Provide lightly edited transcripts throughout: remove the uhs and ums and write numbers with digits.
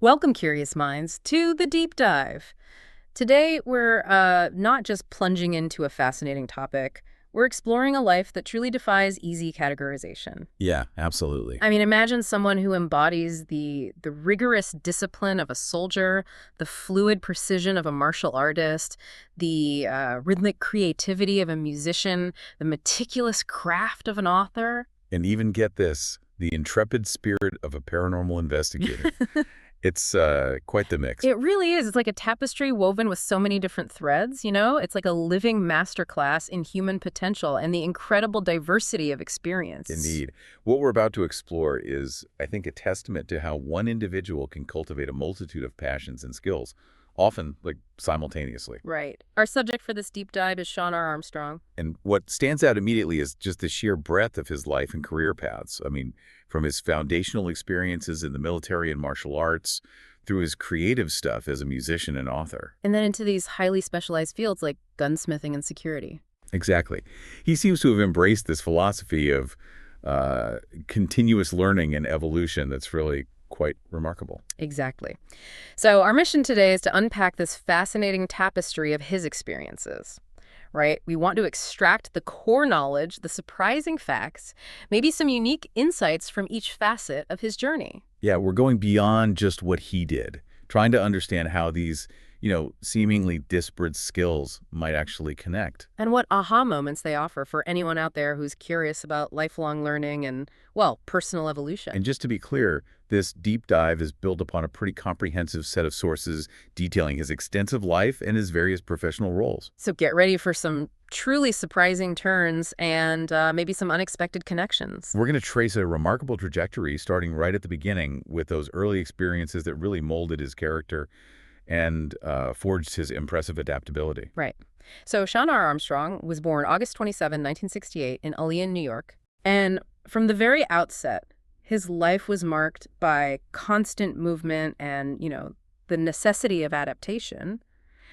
Welcome, curious minds, to the deep dive. Today, we're not just plunging into a fascinating topic. We're exploring a life that truly defies easy categorization. Yeah, absolutely. I mean, imagine someone who embodies the rigorous discipline of a soldier, the fluid precision of a martial artist, the rhythmic creativity of a musician, the meticulous craft of an author. And even get this, the intrepid spirit of a paranormal investigator. It's quite the mix. It really is. It's like a tapestry woven with so many different threads, you know? It's like a living masterclass in human potential and the incredible diversity of experience. Indeed. What we're about to explore is, I think, a testament to how one individual can cultivate a multitude of passions and skills, often, simultaneously. Right. Our subject for this deep dive is Shawn Armstrong. And what stands out immediately is just the sheer breadth of his life and career paths. I mean, from his foundational experiences in the military and martial arts, through his creative stuff as a musician and author. And then into these highly specialized fields like gunsmithing and security. Exactly. He seems to have embraced this philosophy of continuous learning and evolution that's really quite remarkable. Exactly. So our mission today is to unpack this fascinating tapestry of his experiences, right? We want to extract the core knowledge, the surprising facts, maybe some unique insights from each facet of his journey. Yeah, we're going beyond just what he did, trying to understand how these, seemingly disparate skills might actually connect. And what aha moments they offer for anyone out there who's curious about lifelong learning and, well, personal evolution. And just to be clear, this deep dive is built upon a pretty comprehensive set of sources detailing his extensive life and his various professional roles. So get ready for some truly surprising turns and maybe some unexpected connections. We're going to trace a remarkable trajectory starting right at the beginning with those early experiences that really molded his character and forged his impressive adaptability. Right. So Shawn Armstrong was born August 27, 1968 in Olean, New York. And from the very outset, his life was marked by constant movement and, the necessity of adaptation.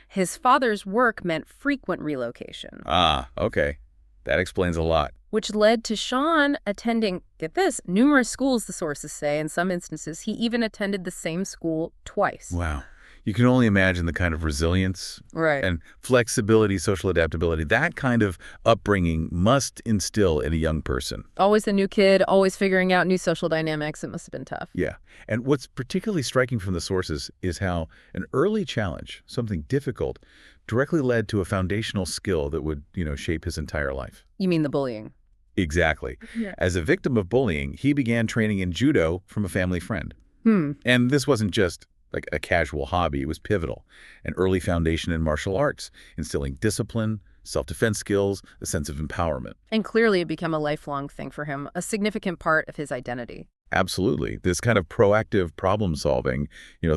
His father's work meant frequent relocation. Ah, okay. That explains a lot. Which led to Shawn attending, get this, numerous schools, the sources say. In some instances, he even attended the same school twice. Wow. You can only imagine the kind of resilience and flexibility, social adaptability, that kind of upbringing must instill in a young person. Always a new kid, always figuring out new social dynamics. It must have been tough. Yeah. And what's particularly striking from the sources is how an early challenge, something difficult, directly led to a foundational skill that would, shape his entire life. You mean the bullying? Exactly. Yeah. As a victim of bullying, he began training in judo from a family friend. And this wasn't just like a casual hobby. It was pivotal, an early foundation in martial arts, instilling discipline, self-defense skills, a sense of empowerment. And clearly it became a lifelong thing for him, a significant part of his identity. Absolutely. This kind of proactive problem solving,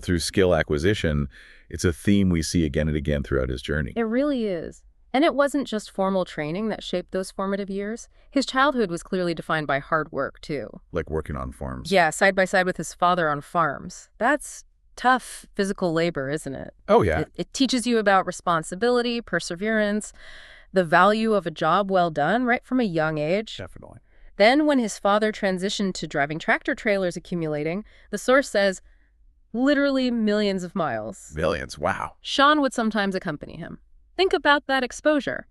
through skill acquisition, it's a theme we see again and again throughout his journey. It really is. And it wasn't just formal training that shaped those formative years. His childhood was clearly defined by hard work, too. Like working on farms. Yeah, side by side with his father on farms. That's tough physical labor, isn't it? Oh, yeah. It teaches you about responsibility, perseverance, the value of a job well done right from a young age. Definitely. Then when his father transitioned to driving tractor trailers accumulating, the source says, literally millions of miles. Millions, wow. Shawn would sometimes accompany him. Think about that exposure.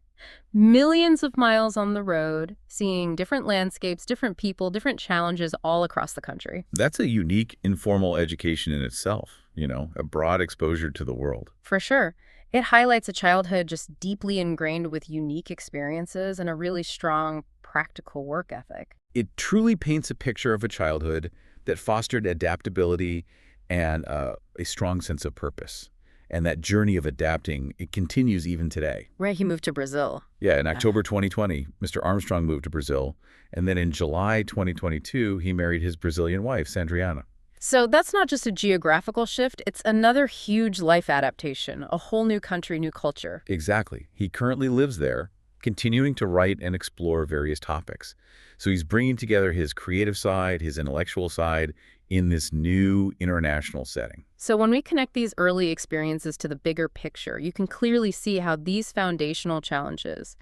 Millions of miles on the road, seeing different landscapes, different people, different challenges all across the country. That's a unique informal education in itself, a broad exposure to the world. For sure. It highlights a childhood just deeply ingrained with unique experiences and a really strong practical work ethic. It truly paints a picture of a childhood that fostered adaptability and a strong sense of purpose. And that journey of adapting, it continues even today. Right, he moved to Brazil. Yeah, in October 2020, Mr. Armstrong moved to Brazil. And then in July 2022, he married his Brazilian wife, Sandriana. So that's not just a geographical shift, it's another huge life adaptation, a whole new country, new culture. Exactly. He currently lives there, continuing to write and explore various topics. So he's bringing together his creative side, his intellectual side, in this new international setting. So when we connect these early experiences to the bigger picture, you can clearly see how these foundational challenges,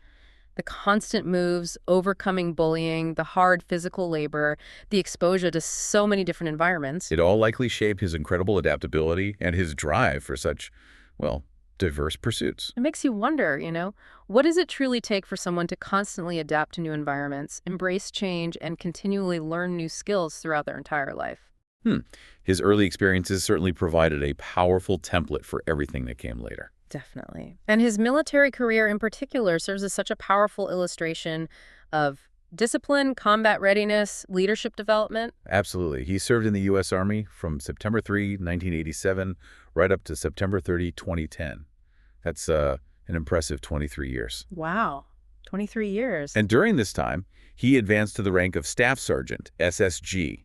The constant moves, overcoming bullying, the hard physical labor, the exposure to so many different environments. It all likely shaped his incredible adaptability and his drive for such, well, diverse pursuits. It makes you wonder, what does it truly take for someone to constantly adapt to new environments, embrace change, and continually learn new skills throughout their entire life? His early experiences certainly provided a powerful template for everything that came later. Definitely. And his military career in particular serves as such a powerful illustration of discipline, combat readiness, leadership development. Absolutely. He served in the U.S. Army from September 3, 1987, right up to September 30, 2010. That's an impressive 23 years. Wow. 23 years. And during this time, he advanced to the rank of Staff Sergeant, SSG.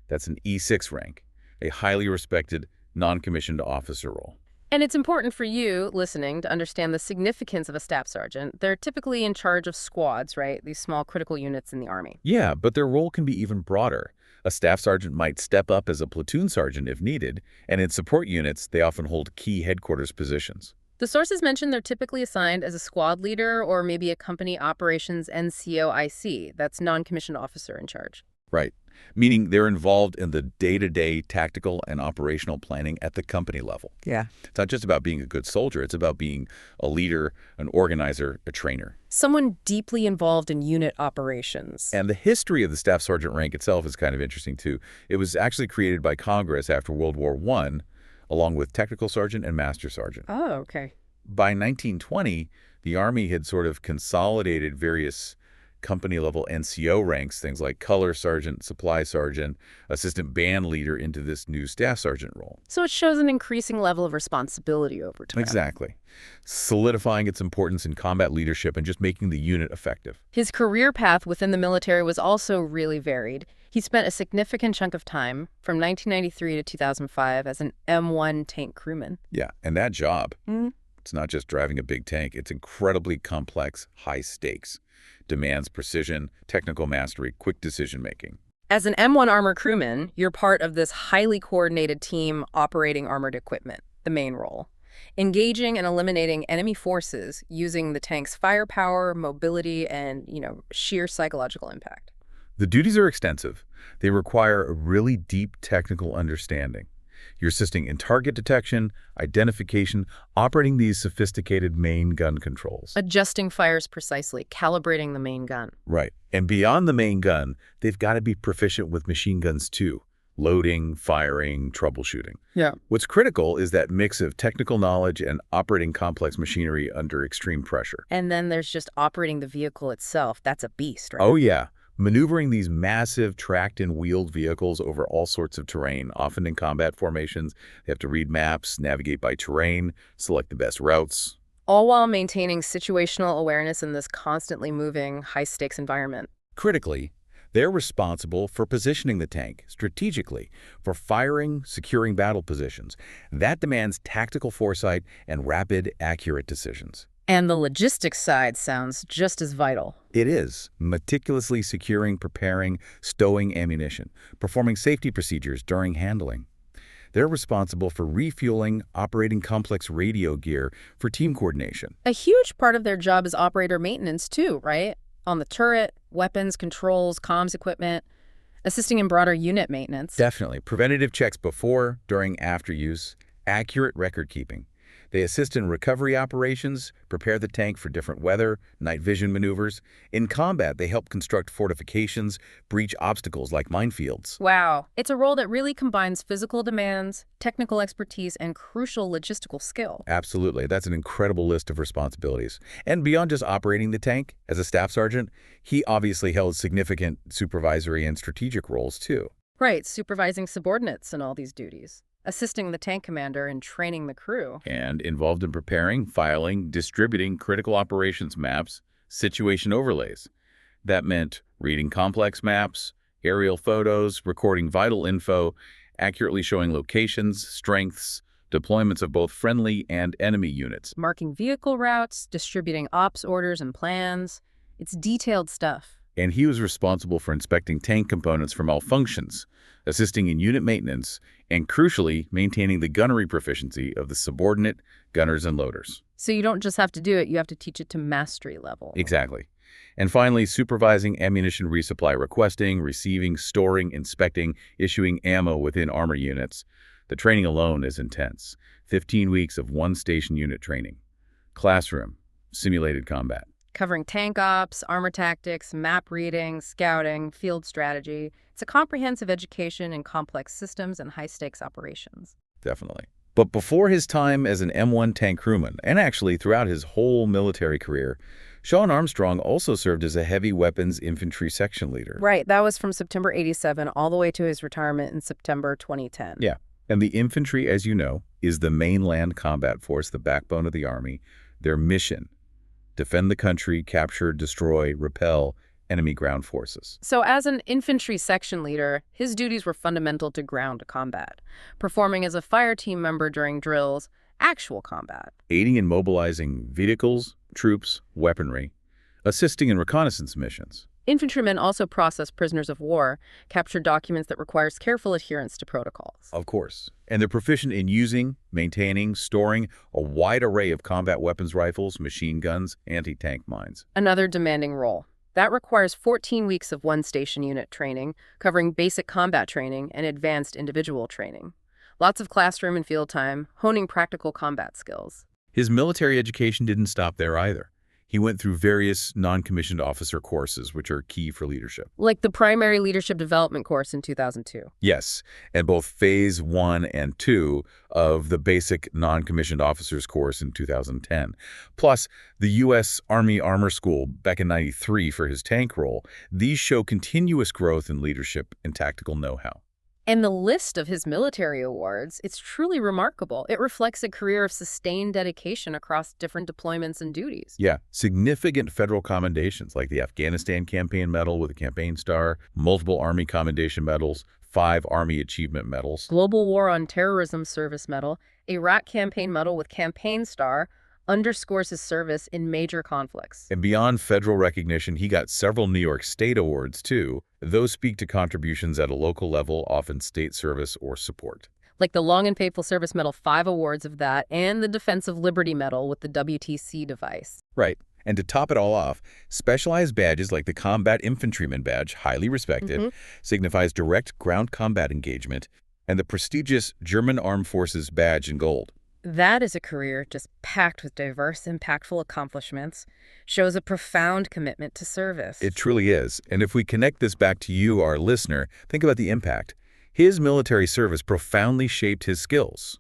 That's an E6 rank, a highly respected non-commissioned officer role. And it's important for you, listening, to understand the significance of a staff sergeant. They're typically in charge of squads, right? These small critical units in the Army. Yeah, but their role can be even broader. A staff sergeant might step up as a platoon sergeant if needed, and in support units, they often hold key headquarters positions. The sources mention they're typically assigned as a squad leader or maybe a company operations NCOIC, that's non-commissioned officer in charge. Right, meaning they're involved in the day-to-day tactical and operational planning at the company level. Yeah. It's not just about being a good soldier, it's about being a leader, an organizer, a trainer. Someone deeply involved in unit operations. And the history of the staff sergeant rank itself is kind of interesting, too. It was actually created by Congress after World War I, along with technical sergeant and master sergeant. Oh, okay. By 1920, the Army had sort of consolidated various company-level NCO ranks, things like color sergeant, supply sergeant, assistant band leader, into this new staff sergeant role. So it shows an increasing level of responsibility over time. Exactly. Solidifying its importance in combat leadership and just making the unit effective. His career path within the military was also really varied. He spent a significant chunk of time, from 1993 to 2005, as an M1 tank crewman. Yeah, and that job, Mm-hmm. it's not just driving a big tank. It's incredibly complex, high stakes. Demands precision, technical mastery, quick decision-making. As an M1 armor crewman, you're part of this highly coordinated team operating armored equipment, the main role, engaging and eliminating enemy forces using the tank's firepower, mobility, and, sheer psychological impact. The duties are extensive. They require a really deep technical understanding. You're assisting in target detection, identification, operating these sophisticated main gun controls. Adjusting fires precisely, calibrating the main gun. Right. And beyond the main gun, they've got to be proficient with machine guns too. Loading, firing, troubleshooting. Yeah. What's critical is that mix of technical knowledge and operating complex machinery under extreme pressure. And then there's just operating the vehicle itself. That's a beast, right? Oh, yeah. Maneuvering these massive tracked and wheeled vehicles over all sorts of terrain, often in combat formations. They have to read maps, navigate by terrain, select the best routes. All while maintaining situational awareness in this constantly moving, high-stakes environment. Critically, they're responsible for positioning the tank strategically, for firing, securing battle positions. That demands tactical foresight and rapid, accurate decisions. And the logistics side sounds just as vital. It is. Meticulously securing, preparing, stowing ammunition, performing safety procedures during handling. They're responsible for refueling, operating complex radio gear for team coordination. A huge part of their job is operator maintenance too, right? On the turret, weapons, controls, comms equipment, assisting in broader unit maintenance. Definitely. Preventative checks before, during, after use, accurate record keeping. They assist in recovery operations, prepare the tank for different weather, night vision maneuvers. In combat, they help construct fortifications, breach obstacles like minefields. Wow. It's a role that really combines physical demands, technical expertise, and crucial logistical skill. Absolutely. That's an incredible list of responsibilities. And beyond just operating the tank, as a staff sergeant, he obviously held significant supervisory and strategic roles too. Right, supervising subordinates in all these duties. Assisting the tank commander in training the crew. And involved in preparing, filing, distributing critical operations maps, situation overlays. That meant reading complex maps, aerial photos, recording vital info, accurately showing locations, strengths, deployments of both friendly and enemy units. Marking vehicle routes, distributing ops orders and plans. It's detailed stuff. And he was responsible for inspecting tank components for malfunctions, assisting in unit maintenance, and crucially, maintaining the gunnery proficiency of the subordinate gunners and loaders. So you don't just have to do it, you have to teach it to mastery level. Exactly. And finally, supervising ammunition resupply requesting, receiving, storing, inspecting, issuing ammo within armor units. The training alone is intense. 15 weeks of one-station unit training. Classroom, simulated combat. Covering tank ops, armor tactics, map reading, scouting, field strategy. It's a comprehensive education in complex systems and high-stakes operations. Definitely. But before his time as an M1 tank crewman, and actually throughout his whole military career, Shawn Armstrong also served as a heavy weapons infantry section leader. Right, that was from September 87 all the way to his retirement in September 2010. Yeah, and the infantry, as you know, is the main land combat force, the backbone of the Army. Their mission: defend the country, capture, destroy, repel enemy ground forces. So as an infantry section leader, his duties were fundamental to ground combat, performing as a fire team member during drills, actual combat. Aiding in mobilizing vehicles, troops, weaponry, assisting in reconnaissance missions. Infantrymen also process prisoners of war, capture documents that requires careful adherence to protocols. Of course. And they're proficient in using, maintaining, storing a wide array of combat weapons, rifles, machine guns, anti-tank mines. Another demanding role. That requires 14 weeks of one-station unit training, covering basic combat training and advanced individual training. Lots of classroom and field time, honing practical combat skills. His military education didn't stop there either. He went through various non-commissioned officer courses, which are key for leadership. Like the primary leadership development course in 2002. Yes, and both Phase 1 and 2 of the basic non-commissioned officers course in 2010. Plus, the U.S. Army Armor School back in '93 for his tank role. These show continuous growth in leadership and tactical know-how. And the list of his military awards, it's truly remarkable. It reflects a career of sustained dedication across different deployments and duties. Yeah, significant federal commendations like the Afghanistan Campaign Medal with a Campaign Star, multiple Army Commendation Medals, 5 Army Achievement Medals. Global War on Terrorism Service Medal, Iraq Campaign Medal with Campaign Star, underscores his service in major conflicts. And beyond federal recognition, he got several New York State awards, too. Those speak to contributions at a local level, often state service or support. Like the Long and Faithful Service Medal, 5 awards of that, and the Defense of Liberty Medal with the WTC device. Right. And to top it all off, specialized badges like the Combat Infantryman Badge, highly respected, signifies direct ground combat engagement, and the prestigious German Armed Forces Badge in gold. That is a career just packed with diverse, impactful accomplishments, shows a profound commitment to service. It truly is. And if we connect this back to you, our listener, think about the impact. His military service profoundly shaped his skills.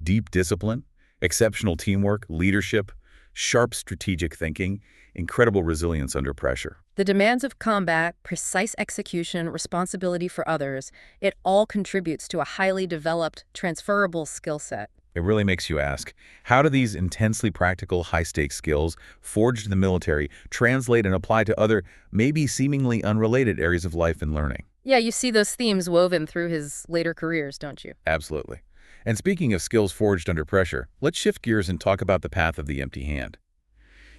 Deep discipline, exceptional teamwork, leadership, sharp strategic thinking, incredible resilience under pressure. The demands of combat, precise execution, responsibility for others, it all contributes to a highly developed, transferable skill set. It really makes you ask, how do these intensely practical, high-stakes skills forged in the military translate and apply to other, maybe seemingly unrelated areas of life and learning? Yeah, you see those themes woven through his later careers, don't you? Absolutely. And speaking of skills forged under pressure, let's shift gears and talk about the path of the empty hand.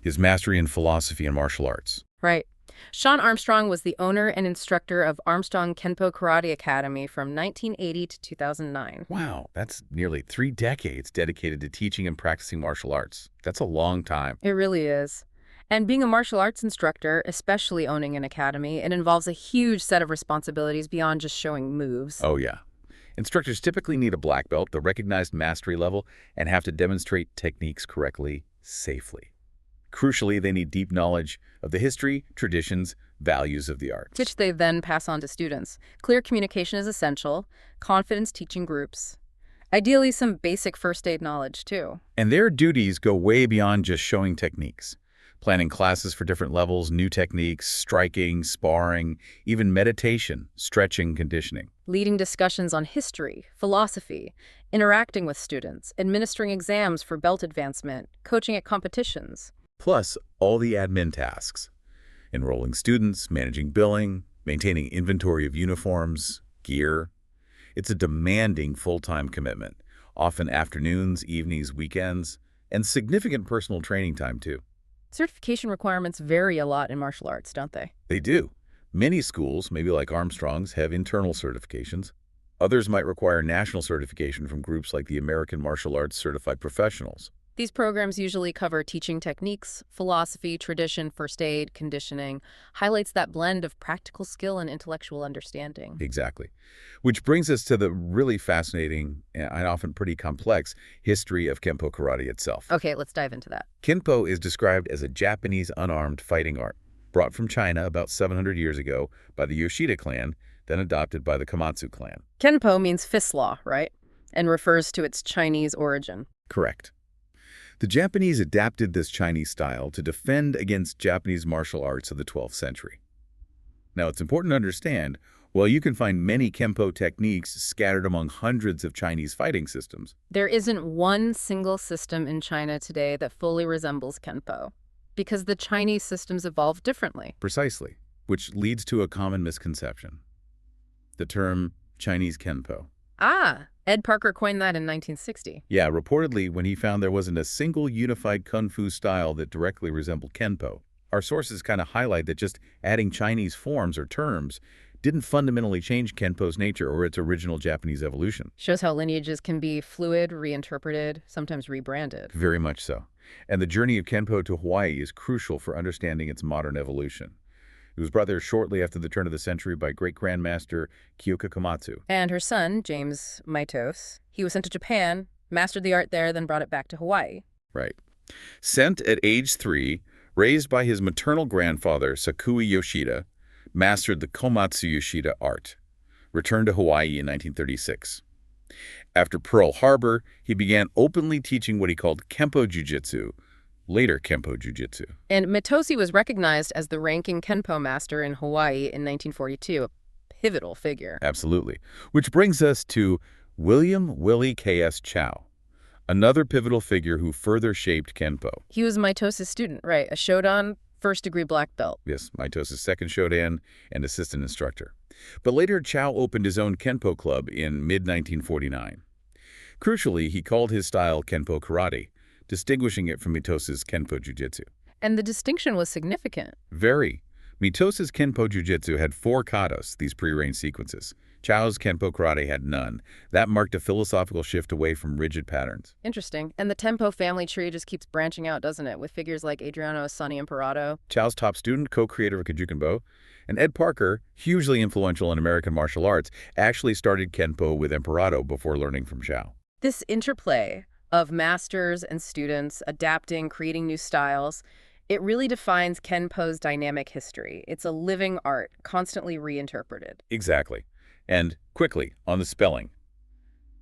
His mastery in philosophy and martial arts. Right. Shawn Armstrong was the owner and instructor of Armstrong Kenpo Karate Academy from 1980 to 2009. Wow, that's nearly 3 decades dedicated to teaching and practicing martial arts. That's a long time. It really is. And being a martial arts instructor, especially owning an academy, it involves a huge set of responsibilities beyond just showing moves. Oh, yeah. Instructors typically need a black belt, the recognized mastery level, and have to demonstrate techniques correctly, safely. Crucially, they need deep knowledge of the history, traditions, values of the arts. Which they then pass on to students. Clear communication is essential, confidence teaching groups. Ideally, some basic first aid knowledge, too. And their duties go way beyond just showing techniques. Planning classes for different levels, new techniques, striking, sparring, even meditation, stretching, conditioning. Leading discussions on history, philosophy, interacting with students, administering exams for belt advancement, coaching at competitions. Plus, all the admin tasks. Enrolling students, managing billing, maintaining inventory of uniforms, gear. It's a demanding full-time commitment, often afternoons, evenings, weekends, and significant personal training time, too. Certification requirements vary a lot in martial arts, don't they? They do. Many schools, maybe like Armstrong's, have internal certifications. Others might require national certification from groups like the American Martial Arts Certified Professionals. These programs usually cover teaching techniques, philosophy, tradition, first aid, conditioning, highlights that blend of practical skill and intellectual understanding. Exactly. Which brings us to the really fascinating and often pretty complex history of Kenpo karate itself. Okay, let's dive into that. Kenpo is described as a Japanese unarmed fighting art, brought from China about 700 years ago by the Yoshida clan, then adopted by the Komatsu clan. Kenpo means fist law, right? And refers to its Chinese origin. Correct. The Japanese adapted this Chinese style to defend against Japanese martial arts of the 12th century. Now, it's important to understand, while you can find many Kenpo techniques scattered among hundreds of Chinese fighting systems, There isn't one single system in China today that fully resembles Kenpo, because the Chinese systems evolved differently. precisely, which leads to a common misconception. The term Chinese Kenpo. Ah, Ed Parker coined that in 1960. Yeah, reportedly when he found there wasn't a single unified kung fu style that directly resembled Kenpo. Our sources kind of highlight that just adding Chinese forms or terms didn't fundamentally change Kenpo's nature or its original Japanese evolution. Shows how lineages can be fluid, reinterpreted, sometimes rebranded. Very much so. And the journey of Kenpo to Hawaii is crucial for understanding its modern evolution. It was brought there shortly after the turn of the century by great grandmaster Kyoka Komatsu. And her son, James Maitos, he was sent to Japan, mastered the art there, then brought it back to Hawaii. Right. Sent at age 3, raised by his maternal grandfather Sakui Yoshida, mastered the Komatsu Yoshida art. Returned to Hawaii in 1936. After Pearl Harbor, he began openly teaching what he called Kenpo Jiu-Jitsu, later Kenpo Jiu-Jitsu. And Mitosi was recognized as the ranking Kenpo master in Hawaii in 1942, a pivotal figure. Absolutely. Which brings us to William Willie K.S. Chow, another pivotal figure who further shaped Kenpo. He was Mitosi's student, right? A Shodan, first-degree black belt. Yes, Mitos's second Shodan and assistant instructor. But later, Chow opened his own Kenpo club in mid-1949. Crucially, he called his style Kenpo Karate, distinguishing it from Mitos's Kenpo Jiu-Jitsu. And the distinction was significant. Very. Mitos's Kenpo Jiu-Jitsu had 4 katas, these prearranged sequences. Chow's Kenpo Karate had none. That marked a philosophical shift away from rigid patterns. Interesting. And the Tempo family tree just keeps branching out, doesn't it? With figures like Adriano Sonny Imperato. Chow's top student, co-creator of Kajukenbo, and Ed Parker, hugely influential in American martial arts, actually started Kenpo with Imperato before learning from Chow. This interplay of masters and students adapting, creating new styles, it really defines Kenpo's dynamic history. It's a living art, constantly reinterpreted. Exactly. And quickly, on the spelling.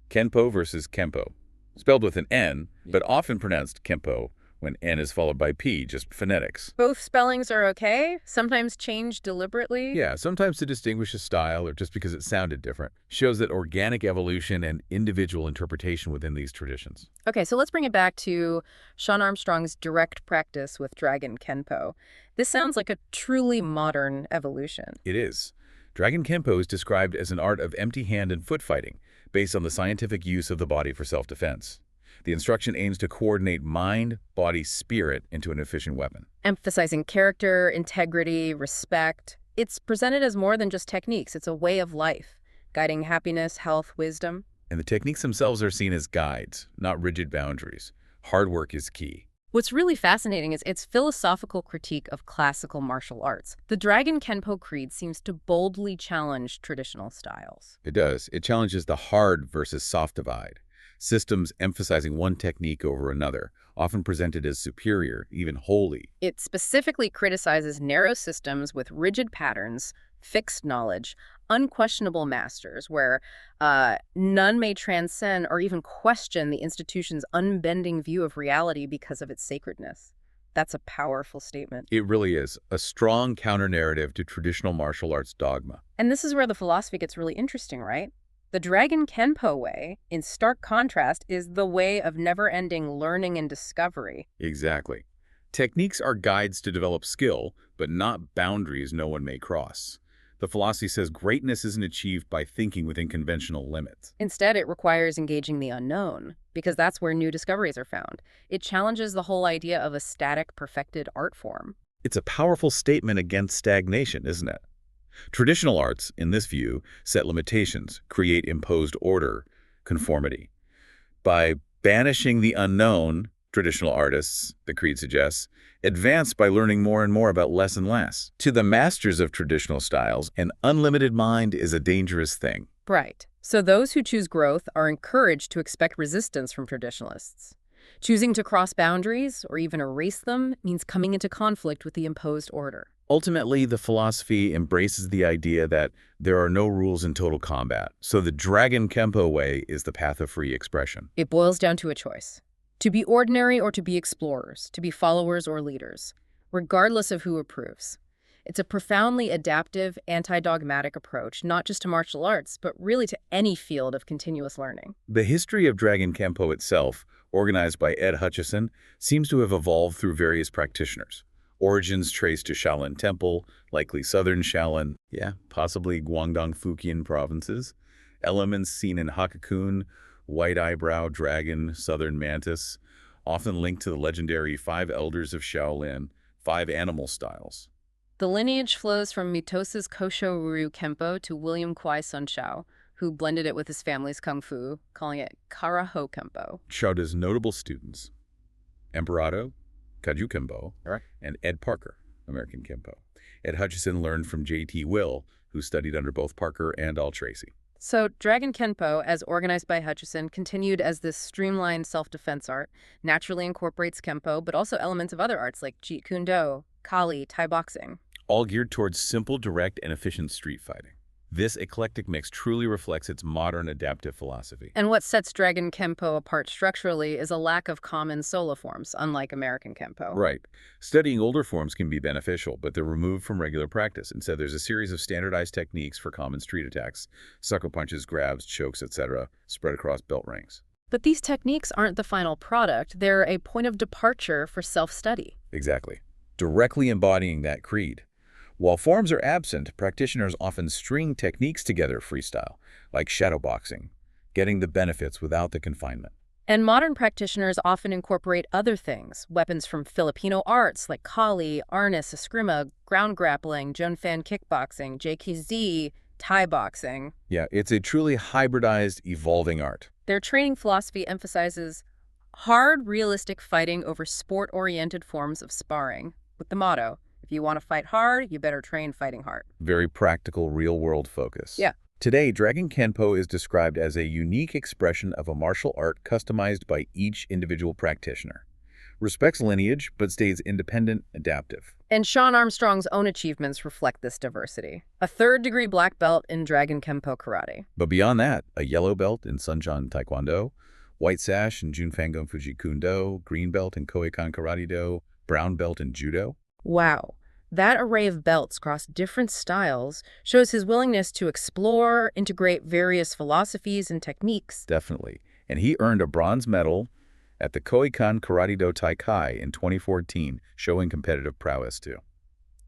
Kenpo versus Kempo. Spelled with an N, but often pronounced Kempo when N is followed by P, just phonetics. Both spellings are okay, sometimes changed deliberately. Yeah, sometimes to distinguish a style or just because it sounded different. Shows that organic evolution and individual interpretation within these traditions. Okay, so let's bring it back to Shawn Armstrong's direct practice with Dragon Kenpo. This sounds like a truly modern evolution. It is. Dragon Kenpo is described as an art of empty hand and foot fighting, based on the scientific use of the body for self-defense. The instruction aims to coordinate mind, body, spirit into an efficient weapon. Emphasizing character, integrity, respect. It's presented as more than just techniques. It's a way of life, guiding happiness, health, wisdom. And the techniques themselves are seen as guides, not rigid boundaries. Hard work is key. What's really fascinating is its philosophical critique of classical martial arts. The Dragon Kenpo Creed seems to boldly challenge traditional styles. It does. It challenges the hard versus soft divide. Systems emphasizing one technique over another, often presented as superior, even holy. It specifically criticizes narrow systems with rigid patterns, fixed knowledge, unquestionable masters, where none may transcend or even question the institution's unbending view of reality because of its sacredness. That's a powerful statement. It really is. A strong counter-narrative to traditional martial arts dogma. And this is where the philosophy gets really interesting, right? The Dragon Kenpo way, in stark contrast, is the way of never-ending learning and discovery. Exactly. Techniques are guides to develop skill, but not boundaries no one may cross. The philosophy says greatness isn't achieved by thinking within conventional limits. Instead, it requires engaging the unknown, because that's where new discoveries are found. It challenges the whole idea of a static, perfected art form. It's a powerful statement against stagnation, isn't it? Traditional arts, in this view, set limitations, create imposed order, conformity. By banishing the unknown, traditional artists, the creed suggests, advance by learning more and more about less and less. To the masters of traditional styles, an unlimited mind is a dangerous thing. Right. So those who choose growth are encouraged to expect resistance from traditionalists. Choosing to cross boundaries or even erase them means coming into conflict with the imposed order. Ultimately, the philosophy embraces the idea that there are no rules in total combat, so the Dragon Kempo way is the path of free expression. It boils down to a choice. To be ordinary or to be explorers, to be followers or leaders, regardless of who approves. It's a profoundly adaptive, anti-dogmatic approach, not just to martial arts, but really to any field of continuous learning. The history of Dragon Kempo itself, organized by Ed Hutchison, seems to have evolved through various practitioners. Origins traced to Shaolin Temple, likely southern Shaolin, possibly Guangdong Fujian provinces. Elements seen in Hakakun, white eyebrow dragon, southern mantis, often linked to the legendary 5 elders of Shaolin, 5 animal styles. The lineage flows from Mitosa's Kosho Ryu Kempo to William Kwai Sun Shao, who blended it with his family's kung fu, calling it Kara-ho Kempo. Shaoda's notable students, Emperado, Kaju Kempo, and Ed Parker, American Kempo. Ed Hutchison learned from J.T. Will, who studied under both Parker and Al Tracy. So Dragon Kenpo, as organized by Hutchison, continued as this streamlined self-defense art, naturally incorporates Kempo, but also elements of other arts like Jeet Kune Do, Kali, Thai boxing. All geared towards simple, direct, and efficient street fighting. This eclectic mix truly reflects its modern adaptive philosophy. And what sets Dragon Kempo apart structurally is a lack of common solo forms, unlike American Kempo. Right. Studying older forms can be beneficial, but they're removed from regular practice. Instead, there's a series of standardized techniques for common street attacks, sucker punches, grabs, chokes, etc., spread across belt ranks. But these techniques aren't the final product. They're a point of departure for self-study. Exactly. Directly embodying that creed. While forms are absent, practitioners often string techniques together freestyle, like shadowboxing, getting the benefits without the confinement. And modern practitioners often incorporate other things, weapons from Filipino arts like Kali, Arnis, Eskrima, ground grappling, Junfan kickboxing, JKZ, Thai boxing. Yeah, it's a truly hybridized, evolving art. Their training philosophy emphasizes hard, realistic fighting over sport-oriented forms of sparring, with the motto, if you want to fight hard, you better train fighting hard. Very practical, real-world focus. Yeah. Today, Dragon Kenpo is described as a unique expression of a martial art customized by each individual practitioner. Respects lineage, but stays independent, adaptive. And Shawn Armstrong's own achievements reflect this diversity. A 3rd-degree black belt in Dragon Kenpo karate. But beyond that, a yellow belt in Sunjan Taekwondo, white sash in Junfangon Fuji Do, green belt in Koikan Karate Do, brown belt in Judo. Wow. That array of belts across different styles shows his willingness to explore, integrate various philosophies and techniques. Definitely. And he earned a bronze medal at the Koikan Karate Do Taikai in 2014, showing competitive prowess too.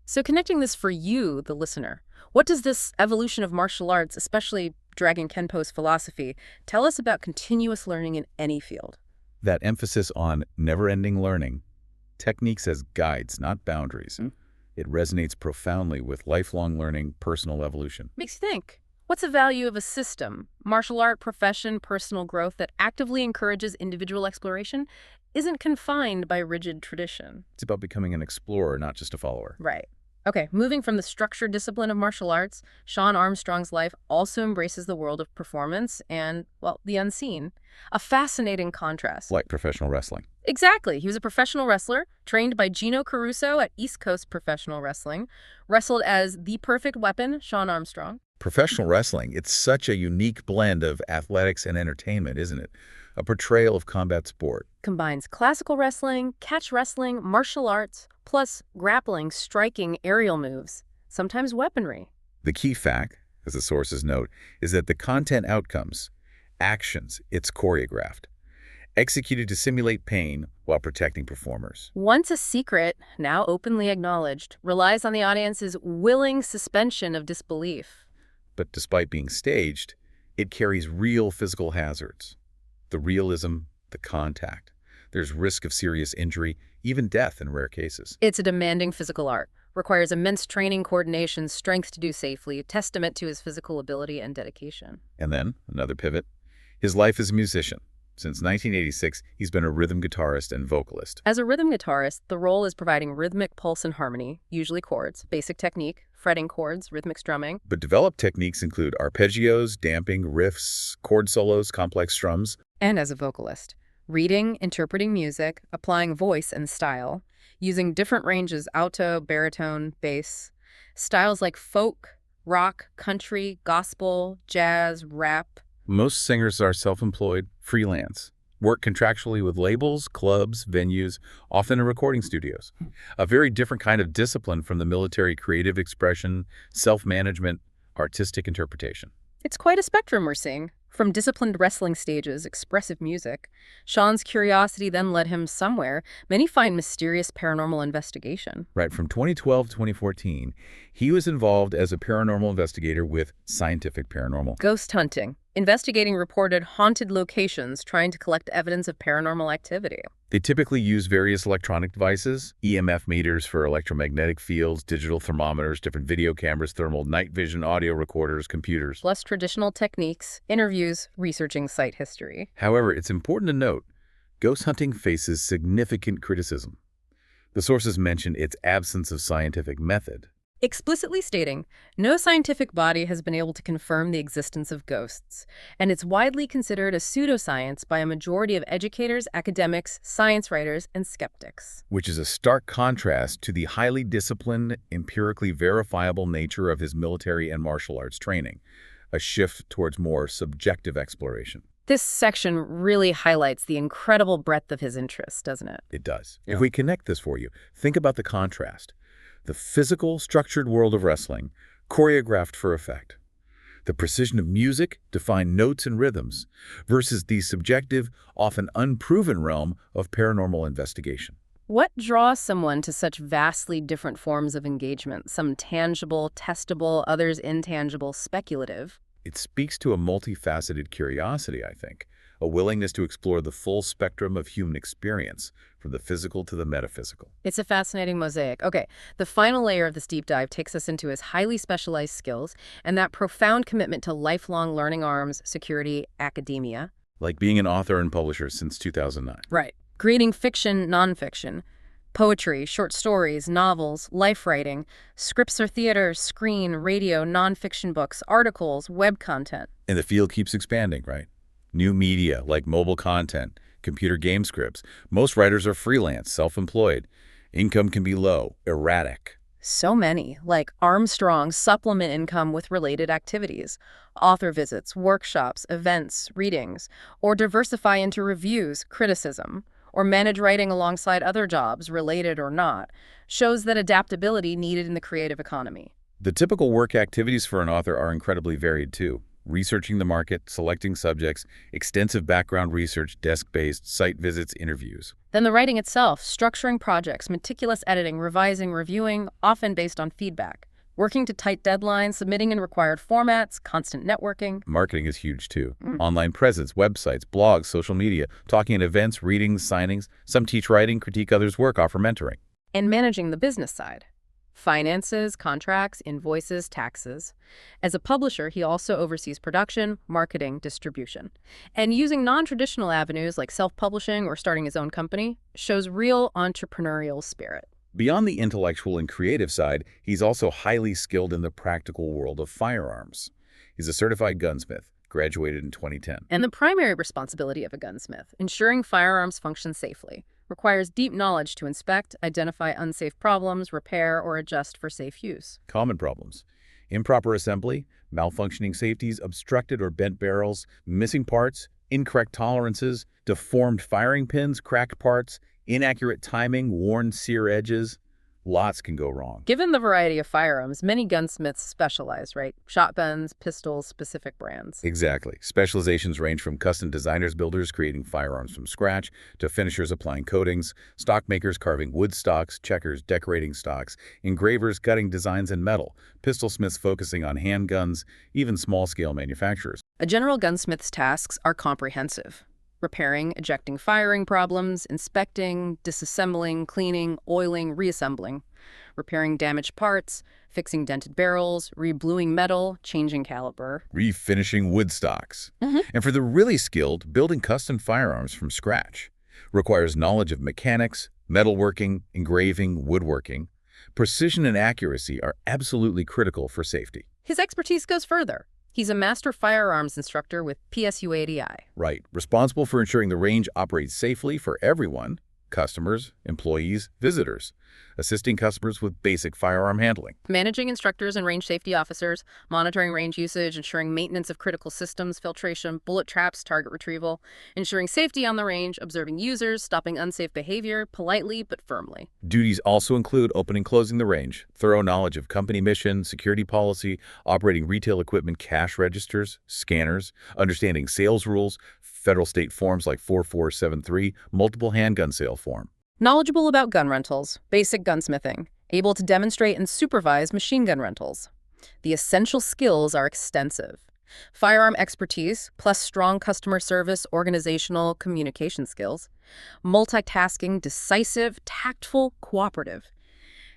So connecting this for you, the listener, what does this evolution of martial arts, especially Dragon Kenpo's philosophy, tell us about continuous learning in any field? That emphasis on never-ending learning, techniques as guides, not boundaries. It resonates profoundly with lifelong learning, personal evolution. Makes you think. What's the value of a system, martial art, profession, personal growth that actively encourages individual exploration, isn't confined by rigid tradition? It's about becoming an explorer, not just a follower. Right. Okay, moving from the structured discipline of martial arts, Shawn Armstrong's life also embraces the world of performance and, well, the unseen. A fascinating contrast. Like professional wrestling. Exactly. He was a professional wrestler, trained by Gino Caruso at East Coast Professional Wrestling, wrestled as the perfect weapon, Shawn Armstrong. Professional wrestling, it's such a unique blend of athletics and entertainment, isn't it? A portrayal of combat sport. Combines classical wrestling, catch wrestling, martial arts, plus grappling, striking, aerial moves, sometimes weaponry. The key fact, as the sources note, is that the content outcomes, actions, it's choreographed, executed to simulate pain while protecting performers. Once a secret, now openly acknowledged, relies on the audience's willing suspension of disbelief. But despite being staged, it carries real physical hazards. The realism, the contact. There's risk of serious injury, even death in rare cases. It's a demanding physical art. Requires immense training, coordination, strength to do safely, testament to his physical ability and dedication. And then, another pivot, his life as a musician. Since 1986, he's been a rhythm guitarist and vocalist. As a rhythm guitarist, the role is providing rhythmic pulse and harmony, usually chords, basic technique, fretting chords, rhythmic strumming. But developed techniques include arpeggios, damping, riffs, chord solos, complex strums. And as a vocalist, reading, interpreting music, applying voice and style, using different ranges, alto, baritone, bass, styles like folk, rock, country, gospel, jazz, rap. Most singers are self-employed, freelance, work contractually with labels, clubs, venues, often in recording studios. A very different kind of discipline from the military creative expression, self-management, artistic interpretation. It's quite a spectrum we're seeing. From disciplined wrestling stages, expressive music, Shawn's curiosity then led him somewhere many find mysterious paranormal investigation. Right, from 2012 to 2014, he was involved as a paranormal investigator with Scientific Paranormal. Ghost hunting, investigating reported haunted locations, trying to collect evidence of paranormal activity. They typically use various electronic devices, EMF meters for electromagnetic fields, digital thermometers, different video cameras, thermal night vision, audio recorders, computers. Plus traditional techniques, interviews, researching site history. However, it's important to note, ghost hunting faces significant criticism. The sources mention its absence of scientific method. Explicitly stating, no scientific body has been able to confirm the existence of ghosts, and it's widely considered a pseudoscience by a majority of educators, academics, science writers, and skeptics. Which is a stark contrast to the highly disciplined, empirically verifiable nature of his military and martial arts training, a shift towards more subjective exploration. This section really highlights the incredible breadth of his interests, doesn't it? It does. Yeah. If we connect this for you, think about the contrast. The physical, structured world of wrestling, choreographed for effect. The precision of music, defined notes and rhythms, versus the subjective, often unproven realm of paranormal investigation. What draws someone to such vastly different forms of engagement, some tangible, testable, others intangible, speculative? It speaks to a multifaceted curiosity, I think, a willingness to explore the full spectrum of human experience, from the physical to the metaphysical. It's a fascinating mosaic. Okay, the final layer of this deep dive takes us into his highly specialized skills and that profound commitment to lifelong learning arms, security, academia. Like being an author and publisher since 2009. Right. Creating fiction, nonfiction, poetry, short stories, novels, life writing, scripts for theater, screen, radio, nonfiction books, articles, web content. And the field keeps expanding, right? New media like mobile content, computer game scripts. Most writers are freelance, self-employed. Income can be low, erratic. So many, like Armstrong, supplement income with related activities, author visits, workshops, events, readings, or diversify into reviews, criticism, or manage writing alongside other jobs, related or not, shows that adaptability needed in the creative economy. The typical work activities for an author are incredibly varied, too. Researching the market, selecting subjects, extensive background research, desk-based, site visits, interviews. Then the writing itself, structuring projects, meticulous editing, revising, reviewing, often based on feedback. Working to tight deadlines, submitting in required formats, constant networking. Marketing is huge, too. Online presence, websites, blogs, social media, talking at events, readings, signings. Some teach writing, critique others' work, offer mentoring. And managing the business side. Finances, contracts, invoices, taxes. As a publisher, he also oversees production, marketing, distribution. And using non-traditional avenues like self-publishing or starting his own company shows real entrepreneurial spirit. Beyond the intellectual and creative side, he's also highly skilled in the practical world of firearms. He's a certified gunsmith, graduated in 2010. And the primary responsibility of a gunsmith, ensuring firearms function safely, requires deep knowledge to inspect, identify unsafe problems, repair, or adjust for safe use. Common problems: improper assembly, malfunctioning safeties, obstructed or bent barrels, missing parts, incorrect tolerances, deformed firing pins, cracked parts, inaccurate timing, worn sear edges. Lots can go wrong. Given the variety of firearms, many gunsmiths specialize, right? Shotguns, pistols, specific brands. Exactly. Specializations range from custom designers, builders creating firearms from scratch, to finishers applying coatings, stock makers carving wood stocks, checkers decorating stocks, engravers cutting designs in metal, pistol smiths focusing on handguns, even small-scale manufacturers. A general gunsmith's tasks are comprehensive. repairing, ejecting firing problems, inspecting, disassembling, cleaning, oiling, reassembling, repairing damaged parts, fixing dented barrels, rebluing metal, changing caliber. Refinishing wood stocks. And for the really skilled, building custom firearms from scratch requires knowledge of mechanics, metalworking, engraving, woodworking. Precision and accuracy are absolutely critical for safety. His expertise goes further. He's a master firearms instructor with PSU ADI. Right. Responsible for ensuring the range operates safely for everyone, customers, employees, visitors, assisting customers with basic firearm handling. Managing instructors and range safety officers, monitoring range usage, ensuring maintenance of critical systems, filtration, bullet traps, target retrieval, ensuring safety on the range, observing users, stopping unsafe behavior, politely but firmly. Duties also include opening and closing the range, thorough knowledge of company mission, security policy, operating retail equipment, cash registers, scanners, understanding sales rules, federal state forms like 4473, multiple handgun sale form. Knowledgeable about gun rentals, basic gunsmithing, able to demonstrate and supervise machine gun rentals. The essential skills are extensive. Firearm expertise, plus strong customer service, organizational, communication skills. Multitasking, decisive, tactful, cooperative.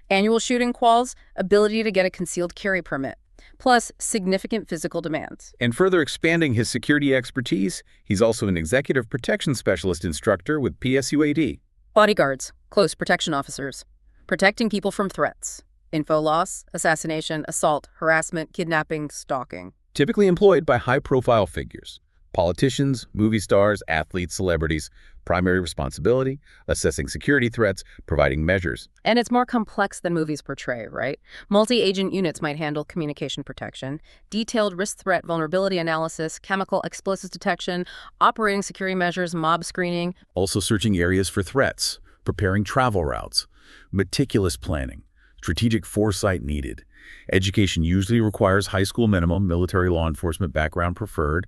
Annual shooting quals, ability to get a concealed carry permit. Plus significant physical demands. And further expanding his security expertise, he's also an executive protection specialist instructor with PSUAD. Bodyguards, close protection officers, protecting people from threats, info loss, assassination, assault, harassment, kidnapping, stalking. Typically employed by high-profile figures, politicians, movie stars, athletes, celebrities. Primary responsibility, assessing security threats, providing measures. And it's more complex than movies portray, right? Multi-agent units might handle communication protection, detailed risk threat vulnerability analysis, chemical explosives detection, operating security measures, mob screening. Also searching areas for threats, preparing travel routes, meticulous planning, strategic foresight needed. Education usually requires high school minimum, military law enforcement background preferred,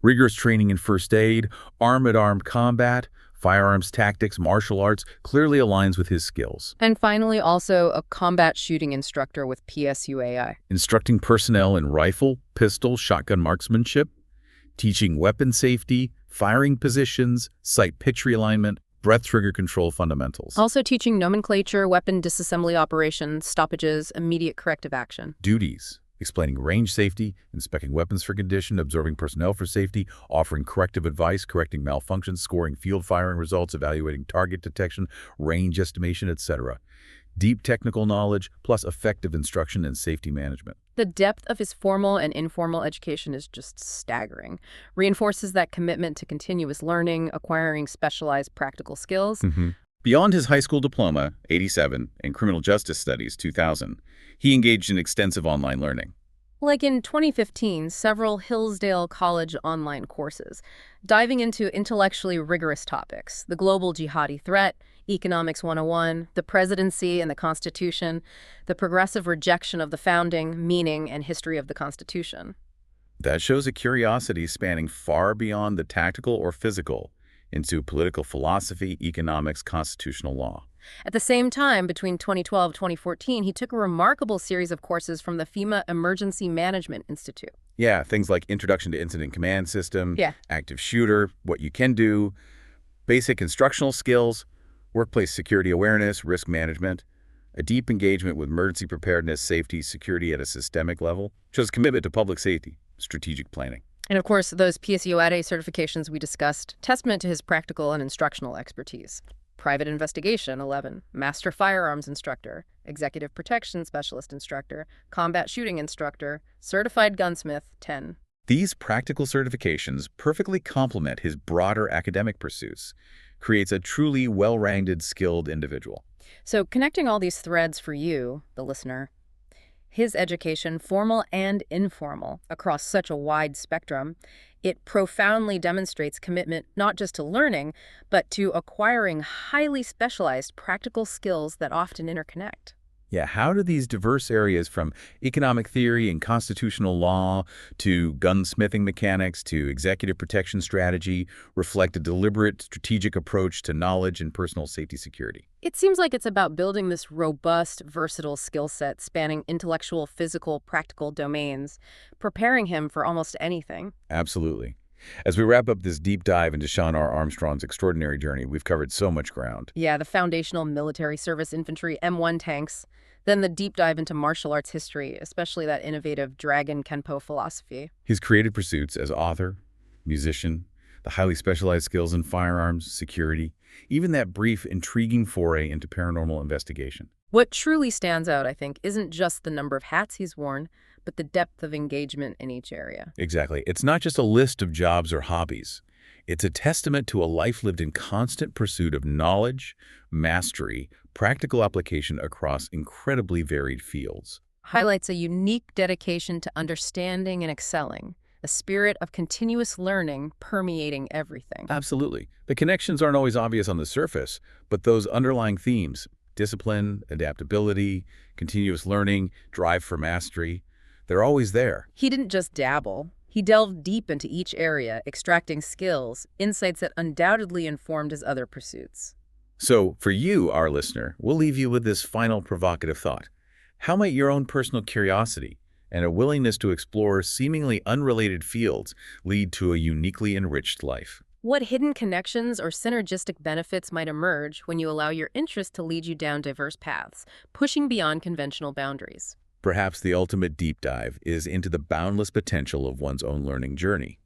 rigorous training in first aid, armed combat, firearms tactics, martial arts, clearly aligns with his skills. And finally, also a combat shooting instructor with PSUAI. Instructing personnel in rifle, pistol, shotgun marksmanship, teaching weapon safety, firing positions, sight pitch realignment, breath trigger control fundamentals. Also teaching nomenclature, weapon disassembly operations, stoppages, immediate corrective action. Duties. Explaining range safety, inspecting weapons for condition, observing personnel for safety, offering corrective advice, correcting malfunctions, scoring field firing results, evaluating target detection, range estimation, etc. Deep technical knowledge, plus effective instruction and safety management. The depth of his formal and informal education is just staggering. Reinforces that commitment to continuous learning, acquiring specialized practical skills. Beyond his high school diploma, 87, and criminal justice studies, 2000, he engaged in extensive online learning. Like in 2015, several Hillsdale College online courses, diving into intellectually rigorous topics, the global jihadi threat, Economics 101, the presidency and the Constitution, the progressive rejection of the founding, meaning, and history of the Constitution. That shows a curiosity spanning far beyond the tactical or physical into political philosophy, economics, constitutional law. At the same time, between 2012 and 2014, he took a remarkable series of courses from the FEMA Emergency Management Institute. Yeah, things like Introduction to Incident Command System, Yeah. Active Shooter, what you can do, basic instructional skills, workplace security awareness, risk management, a deep engagement with emergency preparedness, safety, security at a systemic level, shows commitment to public safety, strategic planning. And of course, those PSUAD certifications we discussed, testament to his practical and instructional expertise. Private Investigation, 11. Master Firearms Instructor, Executive Protection Specialist Instructor, Combat Shooting Instructor, Certified Gunsmith, 10. These practical certifications perfectly complement his broader academic pursuits, creates a truly well-rounded, skilled individual. So connecting all these threads for you, the listener, his education, formal and informal, across such a wide spectrum, it profoundly demonstrates commitment not just to learning, but to acquiring highly specialized practical skills that often interconnect. Yeah, how do these diverse areas from economic theory and constitutional law to gunsmithing mechanics to executive protection strategy reflect a deliberate, strategic approach to knowledge and personal safety security? It seems like it's about building this robust, versatile skill set spanning intellectual, physical, practical domains, preparing him for almost anything. Absolutely. As we wrap up this deep dive into Shawn Armstrong's extraordinary journey, we've covered so much ground. Yeah, the foundational military service infantry M1 tanks, then the deep dive into martial arts history, especially that innovative Dragon Kenpo philosophy. His creative pursuits as author, musician, the highly specialized skills in firearms, security, even that brief, intriguing foray into paranormal investigation. What truly stands out, I think, isn't just the number of hats he's worn, but the depth of engagement in each area. Exactly. It's not just a list of jobs or hobbies. It's a testament to a life lived in constant pursuit of knowledge, mastery, practical application across incredibly varied fields. Highlights a unique dedication to understanding and excelling, a spirit of continuous learning permeating everything. Absolutely. The connections aren't always obvious on the surface, but those underlying themes, discipline, adaptability, continuous learning, drive for mastery, they're always there. He didn't just dabble. He delved deep into each area, extracting skills, insights that undoubtedly informed his other pursuits. So, for you, our listener, we'll leave you with this final provocative thought. How might your own personal curiosity and a willingness to explore seemingly unrelated fields lead to a uniquely enriched life? What hidden connections or synergistic benefits might emerge when you allow your interest to lead you down diverse paths, pushing beyond conventional boundaries? Perhaps the ultimate deep dive is into the boundless potential of one's own learning journey.